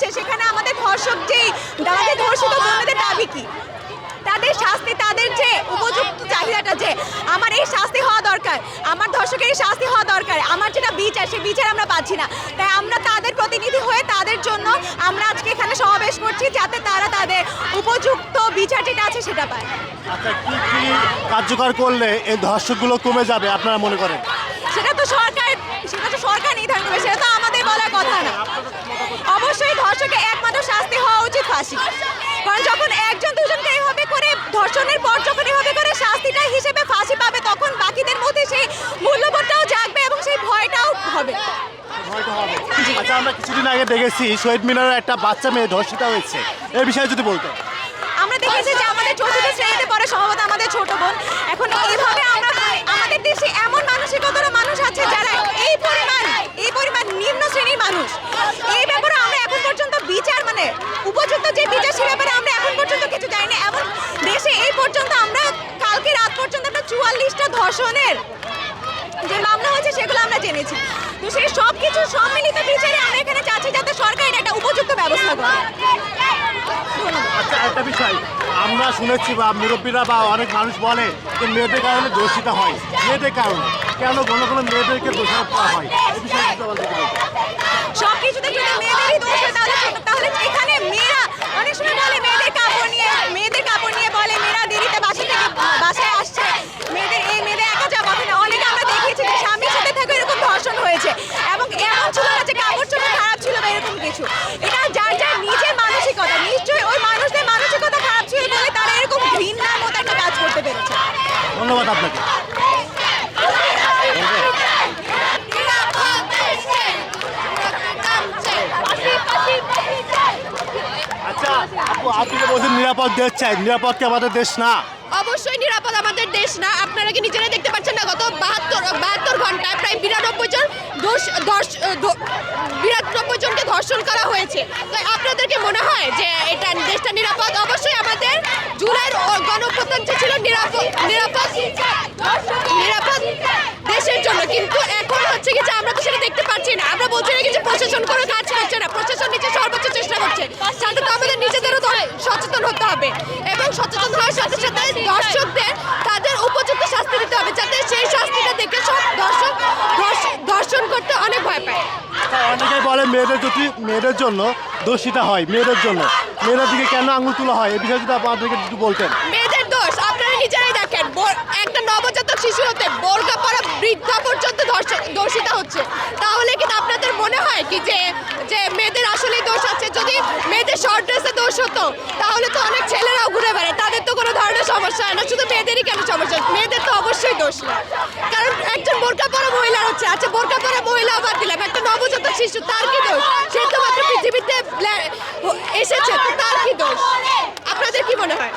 হচ্ছে সেখানে আমাদের ধর্ষক যেই আমাদের ধর্ষিত বোনদের দাবি কি, তাদের শাস্তি, তাদের যে উপযুক্ত চাহিদাটা যে আমার এই শাস্তি হওয়া দরকার, আমার ধর্ষকের এই শাস্তি হওয়া দরকার, আমার যেটা বিচার সেই বিচার আমরা পাচ্ছি না। তাই আমরা তাদের প্রতিনিধি হয়ে তাদের জন্য আমরা আজকে এখানে সমাবেশ করছি যাতে তারা তাদের উপযুক্ত বিচার যেটা আছে সেটা পায়। আচ্ছা, কি কি কার্যকর করলে এই ধর্ষকগুলো কমে যাবে আপনারা মনে করেন? সেটা তো সরকার নির্ধারণ করবে, সেটা তো আমাদের বলার কথা না। অবশ্যই ধর্ষকের একমাত্র শাস্তি হওয়া উচিত ফাঁসি, কারণ যখন একজন দুজনকে এইভাবে করে ধর্ষণের পর যখন এইভাবে করে শাস্তিটা হিসেবে ফাঁসি পাবে তখন বাকিদের মধ্যে সেই মূল্যবোধটাও জাগবে এবং সেই ভয়টাও হবে। আচ্ছা, আমরা কিছুদিন আগে দেখেছি শহীদ মিনারে একটা বাচ্চা মেয়ে ধর্ষিত হয়েছে, এই বিষয়ে যদি বলতেন। আমরা দেখেছি যে আমাদের চতুর্থ শ্রেণীতে পড়ে সম্ভবত আমাদের ছোট বোন। এখন এইভাবে আমরা আমাদের দেশে এমন মানসিকতার মানুষ আছে যারা এই পরিমাণ নিম্ন শ্রেণীর মানুষ, এই ব্যাপারে আমরা এখন পর্যন্ত বিচার উপযুক্ত যে বিচার সে ব্যাপারে আমরা এখন পর্যন্ত কিছু জানি না। এমন দেশে এই পর্যন্ত আমরা কালকে রাত পর্যন্ত আমরা 44টা ধর্ষণের যে মামলা হয়েছে সেগুলো আমরা জেনেছি। তো সেই সব কিছু সম্মিলিত বিচারে আমরা এখানে চাচ্ছি যাতে সরকার একটা উপযুক্ত ব্যবস্থা করে। আচ্ছা, একটা বিষয় আমরা শুনেছি বা মুরব্বীরা বা অনেক মানুষ বলে যে মেয়েদের কারণে ধর্ষিত হয়, মেয়েদের কারণে কেন কোনো মেয়েদেরকে দোষারোপ করা হয়, এই বিষয়ে কিছু বলতে পারেন? সব কিছুতে যদি মেয়েদেরই দোষ হয় তাহলে এখানে মেয়েরা অনেক সময় বলে মেয়েদের কাপড় নিয়ে বলে মেয়েরা দেরিতে বাসায় আসছে, মেয়েদের একা যাওয়া কথা না। অনেকে আমরা দেখেছি যে স্বামীর সাথে থেকে এরকম ধর্ষণ হয়েছে এবং এমন ছিল না যে কাপড় চোপড় খারাপ ছিল বা এরকম কিছু। এটা যার নিজের মানসিকতা, নিশ্চয়ই ওই মানুষদের মানসিকতা খারাপ ছিল বলে তারা এরকম ঘৃণার মতো একটা কাজ করতে পেরেছে। ধন্যবাদ আপনাকে। আচ্ছা আপু, আপনি যে বলছেন নিরাপদ দেশ চাই, নিরাপদ কি আমাদের দেশ না? অবশ্যই নিরাপদ আমাদের দেশ না। আপনারা কি নিজেরাই দেখতে পাচ্ছেন না, গত 72 ঘন্টায় প্রায় 92 জনকে ধর্ষণ করা হয়েছে। তো আপনাদেরকে মনে হয় যে এটা দেশটা নিরাপদ? অবশ্যই আমাদের জুলাইয়ের গণঅভ্যুত্থান ছিল নিরাপদ দেশের জন্য, কিন্তু এখন হচ্ছে কি যে আমরা তো সেটা দেখতে পাচ্ছি না। আমরা বলছি না যে প্রশাসন কোনো কাজ করছে না, প্রশাসন নিজে সর্বোচ্চ চেষ্টা করছে। সাথে তো আমাদের নিজেদেরও সচেতন হতে হবে এবং সচেতন হওয়ার সাথে সাথে দর্শকদের তাদের উপযুক্ত শাস্তি দিতে হবে যাতে সেই শাস্তিটা দেখে সব দর্শক ধর্ষণ করতে অনেক ভয় পায়। অনেকে বলে মেয়েদের জন্য দোষিতা হয়, মেয়েদের দিকে কেন আঙুল তোলা হয়, এই বিষয়ে যদি আপনাদেরকে একটু বলতেন। মেয়েদের দোষ আপনারা নিজেরাই দেখেন, একটা নবজাতক শিশু হতে বোরকা পরা বৃদ্ধা পর্যন্ত দর্শিতা হচ্ছে। তাহলে কি আপনাদের মনে হয় কি যে মেয়েদের আসলেই দোষ আছে? যদি মেয়েদের শর্ট ড্রেসে দোষ হতো তাহলে তো অনেক ছেলেরাও ঘুরে বেড়ায়, তাদের তো কোনো ধরনের সমস্যা হয় না। শুধু মেয়েদেরই কেন সমস্যা? মেয়েদের তো অবশ্যই দোষ না, কারণ একজন বোরকা পরা মহিলা হচ্ছে। আচ্ছা, বোরকা পরা মহিলা বাদ দিলাম, একটা নবজাতক শিশু, তার কি দোষ? সে তো মাত্র পৃথিবীতে এসেছে, তো তার কি দোষ? আপনাদের কি মনে হয়?